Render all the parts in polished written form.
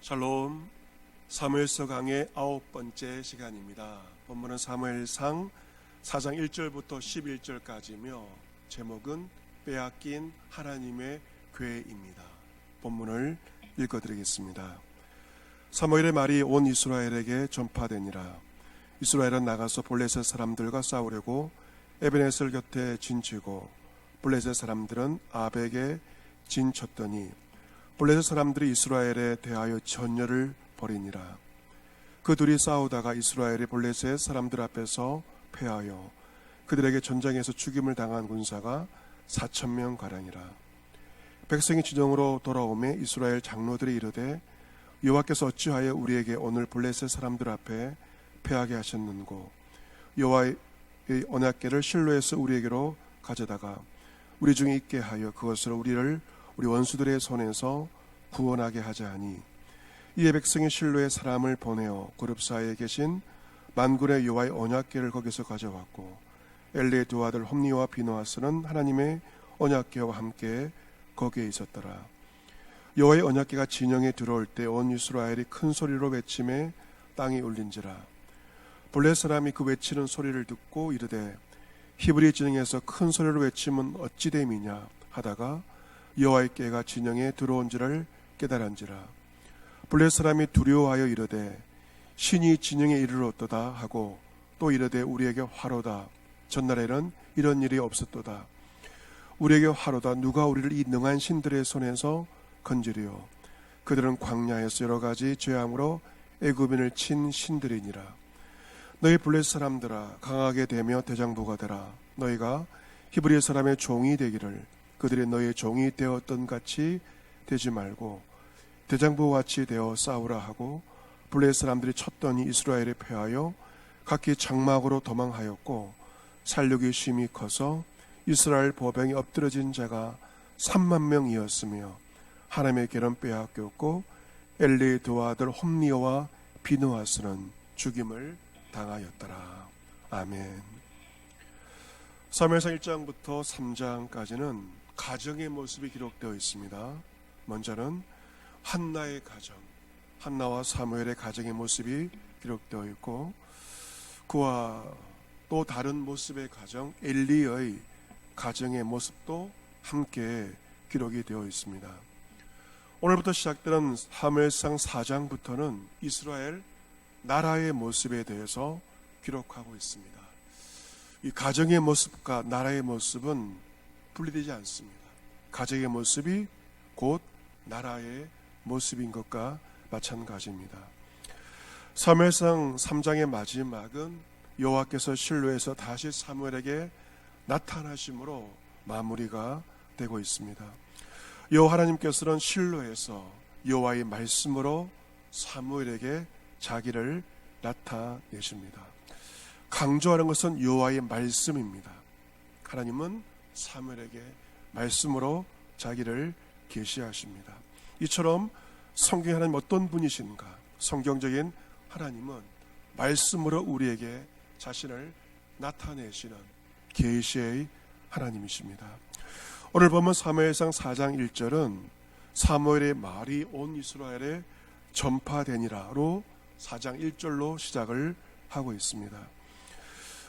샬롬, 사무엘서 강의 9번째 시간입니다. 본문은 사무엘상 4장 1절부터 11절까지며 제목은 빼앗긴 하나님의 궤입니다. 본문을 읽어드리겠습니다. 사무엘의 말이 온 이스라엘에게 전파되니라. 이스라엘은 나가서 블레셋 사람들과 싸우려고 에베네셀 곁에 진치고 블레셋 사람들은 아벡에 진쳤더니 블레셋 사람들이 이스라엘에 대하여 전열을 벌이니라. 그 둘이 싸우다가 이스라엘이 블레셋 사람들 앞에서 패하여 그들에게 전장에서 죽임을 당한 군사가 4,000명 가량이라. 백성이 진영으로 돌아오매 이스라엘 장로들이 이르되 여호와께서 어찌하여 우리에게 오늘 블레셋 사람들 앞에 패하게 하셨는고, 여호와의 언약궤를 실로에서 우리에게로 가져다가 우리 중에 있게 하여 그것을 우리 원수들의 손에서 구원하게 하자 하니, 이에 백성이 실로에 사람을 보내어 그룹 사이에 계신 만군의 여호와의 언약궤를 거기서 가져왔고, 엘리의 두 아들 홈니와 비누아스는 하나님의 언약궤와 함께 거기에 있었더라. 여호와의 언약궤가 진영에 들어올 때 온 이스라엘이 큰 소리로 외침에 땅이 울린지라. 블레셋 사람이 그 외치는 소리를 듣고 이르되 히브리 진영에서 큰 소리로 외치면 어찌 됨이냐 하다가 여호와의 궤가 진영에 들어온지를 깨달은지라. 블레셋 사람이 두려워하여 이르되 신이 진영에 이르렀도다 하고 또 이르되 우리에게 화로다. 전날에는 이런 일이 없었도다. 우리에게 화로다. 누가 우리를 이 능한 신들의 손에서 건지리요. 그들은 광야에서 여러 가지 죄악으로 애굽인을 친 신들이니라. 너희 블레셋 사람들아, 강하게 되며 대장부가 되라. 너희가 히브리 사람의 종이 되기를 그들이 너희의 종이 되었던 같이 되지 말고 대장부와 같이 되어 싸우라 하고, 블레셋 사람들이 쳤더니 이스라엘에 패하여 각기 장막으로 도망하였고, 살육이 심히 커서 이스라엘 보병이 엎드러진 자가 3만 명이었으며 하나님의 궤는 빼앗겼고 엘리의 두 아들 홈니와 비누아스는 죽임을 당하였더라. 아멘. 사무엘상 1장부터 3장까지는 가정의 모습이 기록되어 있습니다. 먼저는 한나의 가정, 한나와 사무엘의 가정의 모습이 기록되어 있고, 그와 또 다른 모습의 가정 엘리의 가정의 모습도 함께 기록이 되어 있습니다. 오늘부터 시작되는 사무엘상 4장부터는 이스라엘 나라의 모습에 대해서 기록하고 있습니다. 이 가정의 모습과 나라의 모습은 분리되지 않습니다. 가정의 모습이 곧 나라의 모습인 것과 마찬가지입니다. 사무엘상 3장의 마지막은 여호와께서 실로에서 다시 사무엘에게 나타나심으로 마무리가 되고 있습니다. 여호와 하나님께서는 실로에서 여호와의 말씀으로 사무엘에게 자기를 나타내십니다. 강조하는 것은 여호와의 말씀입니다. 하나님은 사무엘에게 말씀으로 자기를 계시하십니다. 이처럼 성경의 하나님 어떤 분이신가? 성경적인 하나님은 말씀으로 우리에게 자신을 나타내시는 계시의 하나님이십니다. 오늘 보면 사무엘상 4장 1절은 사무엘의 말이 온 이스라엘에 전파되니라로 4장 1절로 시작을 하고 있습니다.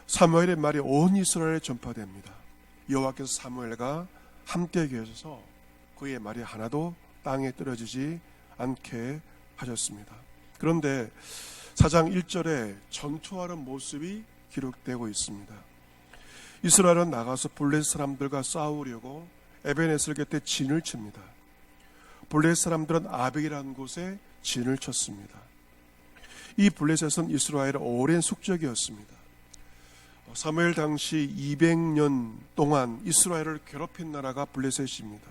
사무엘의 말이 온 이스라엘에 전파됩니다. 여호와께서 사무엘과 함께 계셔서 그의 말이 하나도 땅에 떨어지지 않게 하셨습니다. 그런데 4장 1절에 전투하는 모습이 기록되고 있습니다. 이스라엘은 나가서 블레셋 사람들과 싸우려고 에베네셀 곁에 진을 칩니다. 블레셋 사람들은 아벡이라는 곳에 진을 쳤습니다. 이 블레셋은 이스라엘의 오랜 숙적이었습니다. 사무엘 당시 200년 동안 이스라엘을 괴롭힌 나라가 블레셋입니다.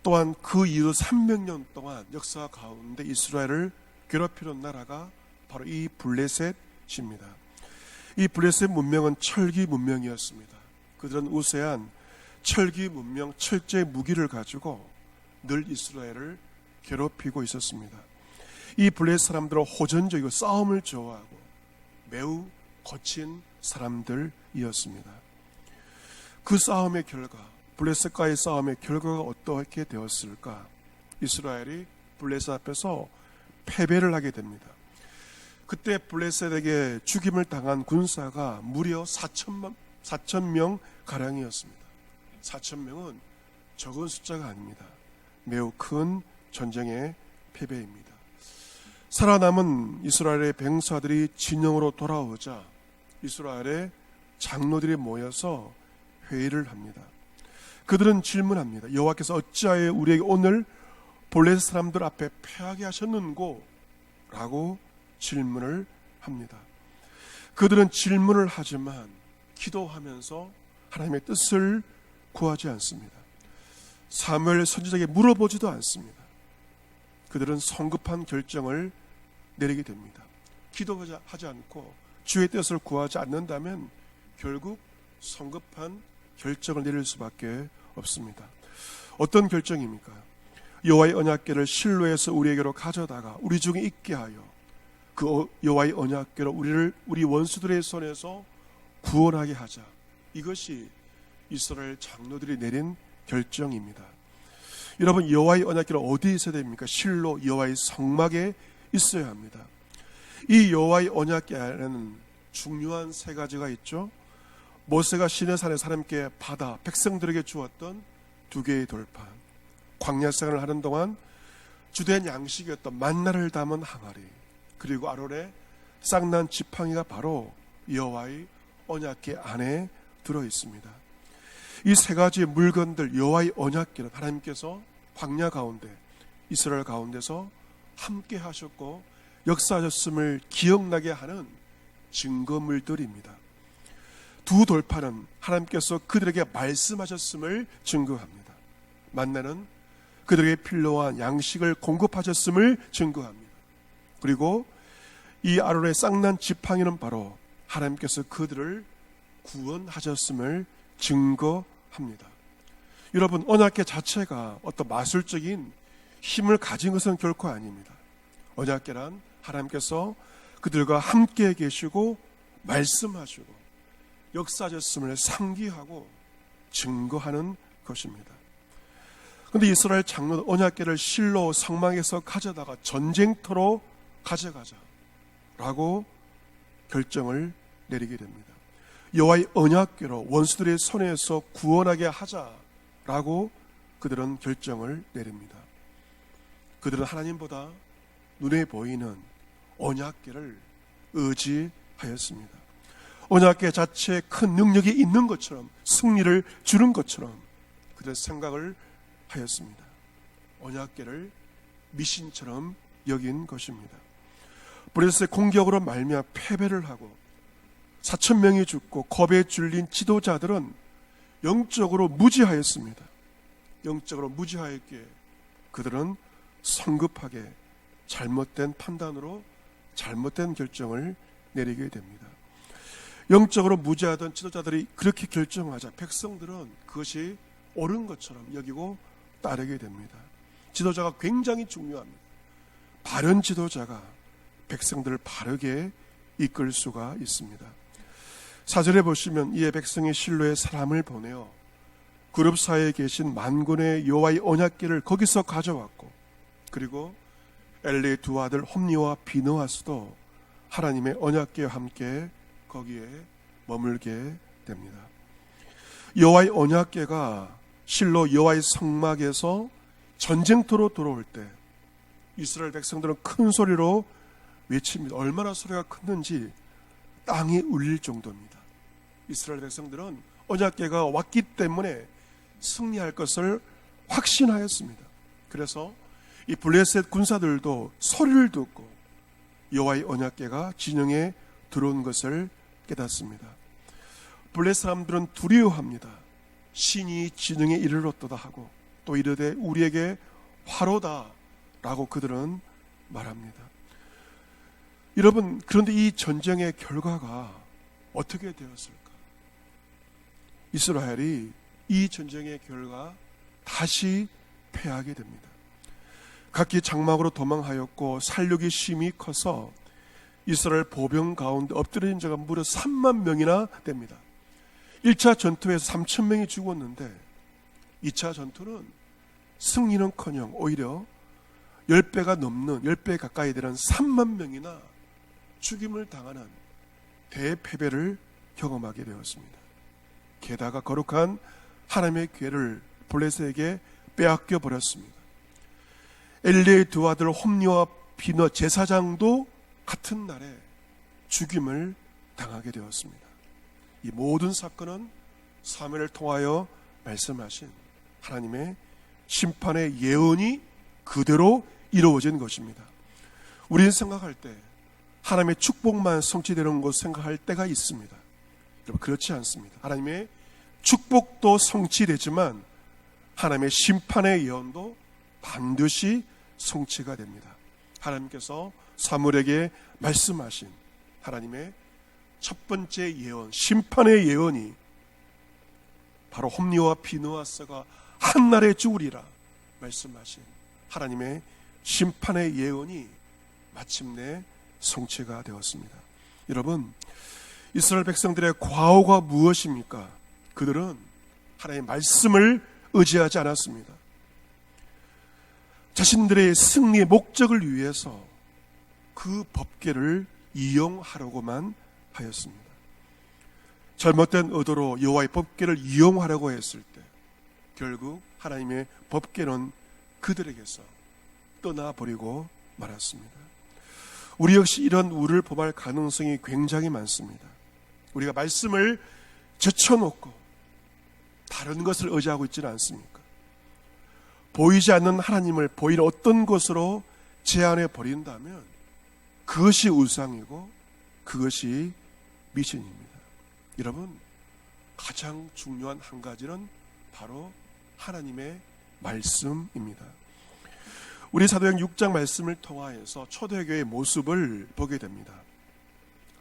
또한 그 이후 300년 동안 역사 가운데 이스라엘을 괴롭히는 나라가 바로 이 블레셋입니다. 이 블레셋 문명은 철기 문명이었습니다. 그들은 우세한 철기 문명, 철제 무기를 가지고 늘 이스라엘을 괴롭히고 있었습니다. 이 블레셋 사람들은 호전적이고 싸움을 좋아하고 매우 거친 사람들이었습니다. 그 싸움의 결과, 블레셋과의 싸움의 결과가 어떻게 되었을까? 이스라엘이 블레셋 앞에서 패배를 하게 됩니다. 그때 블레셋에게 죽임을 당한 군사가 무려 4,000명 가량이었습니다. 4,000명은 적은 숫자가 아닙니다. 매우 큰 전쟁의 패배입니다. 살아남은 이스라엘의 병사들이 진영으로 돌아오자 이스라엘의 장로들이 모여서 회의를 합니다. 그들은 질문합니다. 여호와께서 어찌하여 우리에게 오늘 블레셋 사람들 앞에 패하게 하셨는고? 라고 질문을 합니다. 그들은 질문을 하지만 기도하면서 하나님의 뜻을 구하지 않습니다. 사무엘 선지자에게 물어보지도 않습니다. 그들은 성급한 결정을 내리게 됩니다. 기도하지 않고 주의 뜻을 구하지 않는다면 결국 성급한 결정을 내릴 수밖에 없습니다. 어떤 결정입니까? 여호와의 언약궤를 실로에서 우리에게로 가져다가 우리 중에 있게 하여 그 여호와의 언약궤로 우리 원수들의 손에서 구원하게 하자. 이것이 이스라엘 장로들이 내린 결정입니다. 여러분, 여호와의 언약궤는 어디에 있어야 됩니까? 실로 여호와의 성막에 있어야 합니다. 이 여호와의 언약궤 안에는 중요한 세 가지가 있죠. 모세가 시내산에서 하나님께 받아 백성들에게 주었던 2개의 돌판, 광야 생활을 하는 동안 주된 양식이었던 만나를 담은 항아리, 그리고 아론의 쌍난 지팡이가 바로 여호와의 언약궤 안에 들어 있습니다. 이 세 가지의 물건들, 여호와의 언약궤는 하나님께서 광야 가운데, 이스라엘 가운데서 함께 하셨고 역사하셨음을 기억나게 하는 증거물들입니다. 2 돌판은 하나님께서 그들에게 말씀하셨음을 증거합니다. 만나는 그들에게 필요한 양식을 공급하셨음을 증거합니다. 그리고 이 아론의 쌍난 지팡이는 바로 하나님께서 그들을 구원하셨음을 증거합니다. 여러분, 언약궤 자체가 어떤 마술적인 힘을 가진 것은 결코 아닙니다. 언약궤란 하나님께서 그들과 함께 계시고 말씀하시고 역사하셨음을 상기하고 증거하는 것입니다. 그런데 이스라엘 장로는 언약궤를 실로 성막에서 가져다가 전쟁터로 가져가자라고 결정을 내리게 됩니다. 여호와의 언약궤로 원수들의 손에서 구원하게 하자라고 그들은 결정을 내립니다. 그들은 하나님보다 눈에 보이는 언약궤를 의지하였습니다. 언약궤 자체에 큰 능력이 있는 것처럼, 승리를 주는 것처럼 그들은 생각을 하였습니다. 언약궤를 미신처럼 여긴 것입니다. 블레셋의 공격으로 말미암아 패배를 하고 4,000명이 죽고 겁에 질린 지도자들은 영적으로 무지하였습니다. 영적으로 무지하였기에 그들은 성급하게 잘못된 판단으로 잘못된 결정을 내리게 됩니다. 영적으로 무지하던 지도자들이 그렇게 결정하자 백성들은 그것이 옳은 것처럼 여기고 따르게 됩니다. 지도자가 굉장히 중요합니다. 바른 지도자가 백성들을 바르게 이끌 수가 있습니다. 4절에 보시면 이에 백성이 실로에 사람을 보내어 그룹 사이에 계신 만군의 여호와의 언약궤를 거기서 가져왔고, 그리고 엘리의 2 아들 홈니와 비느하스도 하나님의 언약궤와 함께 거기에 머물게 됩니다. 여호와의 언약궤가 실로 여호와의 성막에서 전쟁터로 들어올 때 이스라엘 백성들은 큰 소리로 외칩니다. 얼마나 소리가 컸는지 땅이 울릴 정도입니다. 이스라엘 백성들은 언약궤가 왔기 때문에 승리할 것을 확신하였습니다. 그래서 이 블레셋 군사들도 소리를 듣고 여호와의 언약궤가 진영에 들어온 것을 깨닫습니다. 블레셋 사람들은 두려워합니다. 신이 진영에 이르렀도다 하고 또 이르되 우리에게 화로다 라고 그들은 말합니다. 여러분, 그런데 이 전쟁의 결과가 어떻게 되었을까? 이스라엘이 이 전쟁의 결과 다시 패하게 됩니다. 각기 장막으로 도망하였고 살육이 심히 커서 이스라엘 보병 가운데 엎드려진 자가 무려 3만 명이나 됩니다. 1차 전투에서 3천 명이 죽었는데 2차 전투는 승리는커녕 오히려 10배가 넘는 10배 가까이 되는 3만 명이나 죽임을 당하는 대패배를 경험하게 되었습니다. 게다가 거룩한 하나님의 기회를 블레셋에게 빼앗겨 버렸습니다. 엘리의 두 아들 홈리와 비너 제사장도 같은 날에 죽임을 당하게 되었습니다. 이 모든 사건은 사무엘을 통하여 말씀하신 하나님의 심판의 예언이 그대로 이루어진 것입니다. 우리는 생각할 때 하나님의 축복만 성취되는 것 생각할 때가 있습니다. 여러분, 그렇지 않습니다. 하나님의 축복도 성취되지만 하나님의 심판의 예언도 반드시 성취가 됩니다. 하나님께서 사무엘에게 말씀하신 하나님의 첫 번째 예언, 심판의 예언이 바로 홈리와 비느하스가 한날에 죽으리라 말씀하신 하나님의 심판의 예언이 마침내 성취가 되었습니다. 여러분, 이스라엘 백성들의 과오가 무엇입니까? 그들은 하나님의 말씀을 의지하지 않았습니다. 자신들의 승리의 목적을 위해서 그 법궤를 이용하려고만 하였습니다. 잘못된 의도로 여호와의 법궤를 이용하려고 했을 때 결국 하나님의 법궤는 그들에게서 떠나버리고 말았습니다. 우리 역시 이런 우를 범할 가능성이 굉장히 많습니다. 우리가 말씀을 제쳐놓고 다른 것을 의지하고 있지는 않습니까? 보이지 않는 하나님을 보이는 어떤 것으로 제한해 버린다면 그것이 우상이고 그것이 미신입니다. 여러분, 가장 중요한 한 가지는 바로 하나님의 말씀입니다. 우리 사도행 6장 말씀을 통하여서 초대교회의 모습을 보게 됩니다.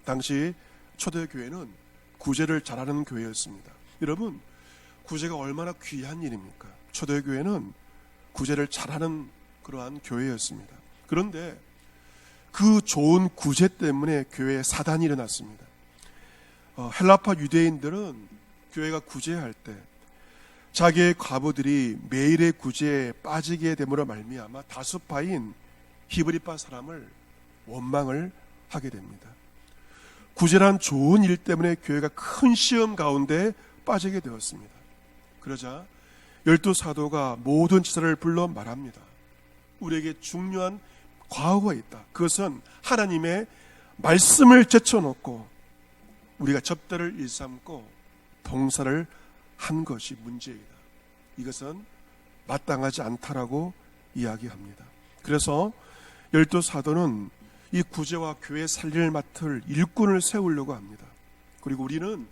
당시 초대교회는 구제를 잘하는 교회였습니다. 여러분, 구제가 얼마나 귀한 일입니까? 초대교회는 구제를 잘하는 그러한 교회였습니다. 그런데 그 좋은 구제 때문에 교회에 사단이 일어났습니다. 헬라파 유대인들은 교회가 구제할 때 자기의 과부들이 매일의 구제에 빠지게 됨으로 말미암아 다수파인 히브리파 사람을 원망을 하게 됩니다. 구제란 좋은 일 때문에 교회가 큰 시험 가운데 빠지게 되었습니다. 그러자 12사도가 모든 지사를 불러 말합니다. 우리에게 중요한 과오가 있다. 그것은 하나님의 말씀을 제쳐놓고 우리가 접대를 일삼고 봉사를 한 것이 문제이다. 이것은 마땅하지 않다라고 이야기합니다. 그래서 12사도는 이 구제와 교회 살릴 맡을 일꾼을 세우려고 합니다. 그리고 우리는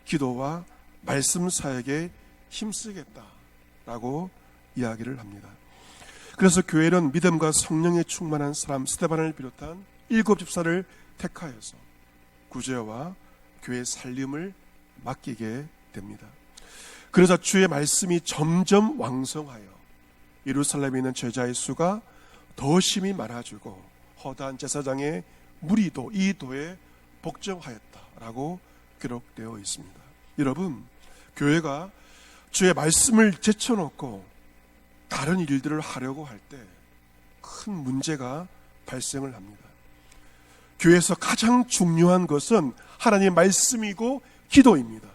기도와 말씀 사역에 힘쓰겠다라고 이야기를 합니다. 그래서 교회는 믿음과 성령에 충만한 사람 스데반을 비롯한 7 집사를 택하여서 구제와 교회 살림을 맡기게 됩니다. 그러자 주의 말씀이 점점 왕성하여 예루살렘에 있는 제자의 수가 더 심히 많아지고 허다한 제사장의 무리도 이 도에 복종하였다라고 기록되어 있습니다. 여러분, 교회가 주의 말씀을 제쳐놓고 다른 일들을 하려고 할 때 큰 문제가 발생을 합니다. 교회에서 가장 중요한 것은 하나님의 말씀이고 기도입니다.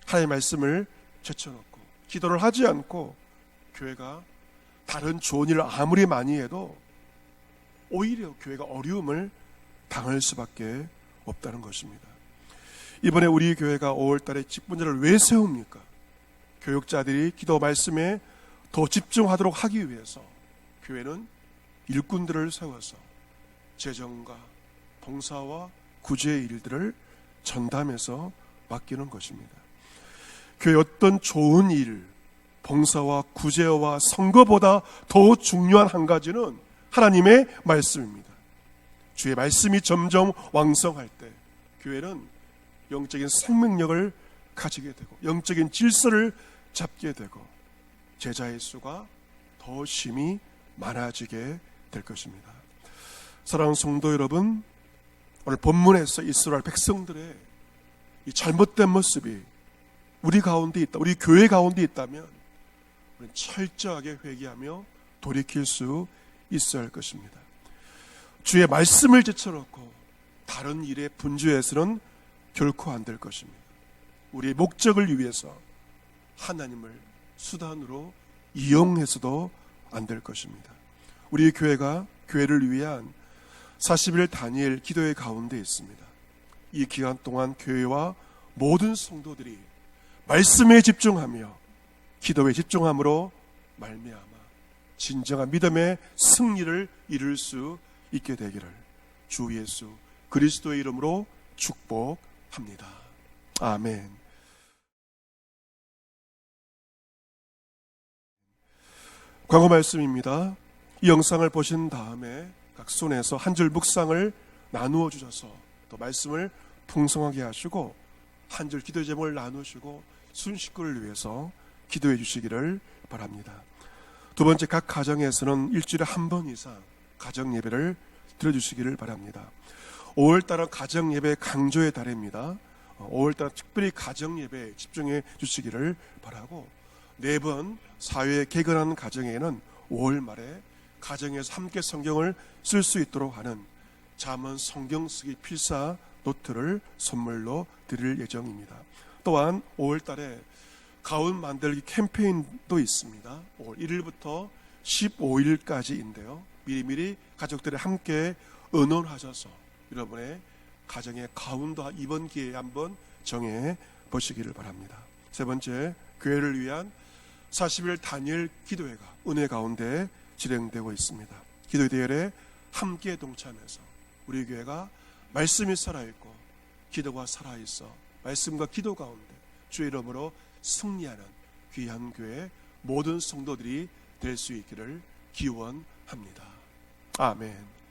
하나님의 말씀을 제쳐놓고 기도를 하지 않고 교회가 다른 좋은 일을 아무리 많이 해도 오히려 교회가 어려움을 당할 수밖에 없다는 것입니다. 이번에 우리 교회가 5월달에 직분제를 왜 세웁니까? 교육자들이 기도 말씀에 더 집중하도록 하기 위해서 교회는 일꾼들을 세워서 재정과 봉사와 구제의 일들을 전담해서 맡기는 것입니다. 교회 어떤 좋은 일, 봉사와 구제와 선거보다 더 중요한 한 가지는 하나님의 말씀입니다. 주의 말씀이 점점 왕성할 때 교회는 영적인 생명력을 가지게 되고 영적인 질서를 잡게 되고 제자의 수가 더 심히 많아지게 될 것입니다. 사랑하는 성도 여러분, 오늘 본문에서 이스라엘 백성들의 이 잘못된 모습이 우리 가운데 있다, 우리 교회 가운데 있다면 우리는 철저하게 회개하며 돌이킬 수 있어야 할 것입니다. 주의 말씀을 제쳐놓고 다른 일에 분주해서는 결코 안 될 것입니다. 우리의 목적을 위해서 하나님을 수단으로 이용해서도 안 될 것입니다. 우리 교회가 교회를 위한 40일 다니엘 기도의 가운데 있습니다. 이 기간 동안 교회와 모든 성도들이 말씀에 집중하며 기도에 집중함으로 말미암아 진정한 믿음의 승리를 이룰 수 있게 되기를 주 예수 그리스도의 이름으로 축복합니다. 아멘. 광고 말씀입니다. 이 영상을 보신 다음에 각 손에서 한 줄 묵상을 나누어 주셔서 또 말씀을 풍성하게 하시고 한 줄 기도 제목을 나누시고 순식구를 위해서 기도해 주시기를 바랍니다. 두 번째, 각 가정에서는 일주일에 한 번 이상 가정 예배를 드려주시기를 바랍니다. 5월달은 가정 예배 강조의 달입니다. 5월달 특별히 가정 예배에 집중해 주시기를 바라고 4번 사회에 개근하는 가정에는 5월 말에 가정에서 함께 성경을 쓸 수 있도록 하는 잠언 성경 쓰기 필사 노트를 선물로 드릴 예정입니다. 또한 5월 달에 가운 만들기 캠페인도 있습니다. 5월 1일부터 15일까지인데요. 미리미리 가족들이 함께 의논하셔서 여러분의 가정의 가운도 이번 기회에 한번 정해 보시기를 바랍니다. 세 번째, 교회를 위한 40일 다니엘 기도회가 은혜 가운데 진행되고 있습니다. 기도 대열에 함께 동참해서 우리 교회가 말씀이 살아있고 기도가 살아있어 말씀과 기도 가운데 주의 이름으로 승리하는 귀한 교회 모든 성도들이 될 수 있기를 기원합니다. 아멘.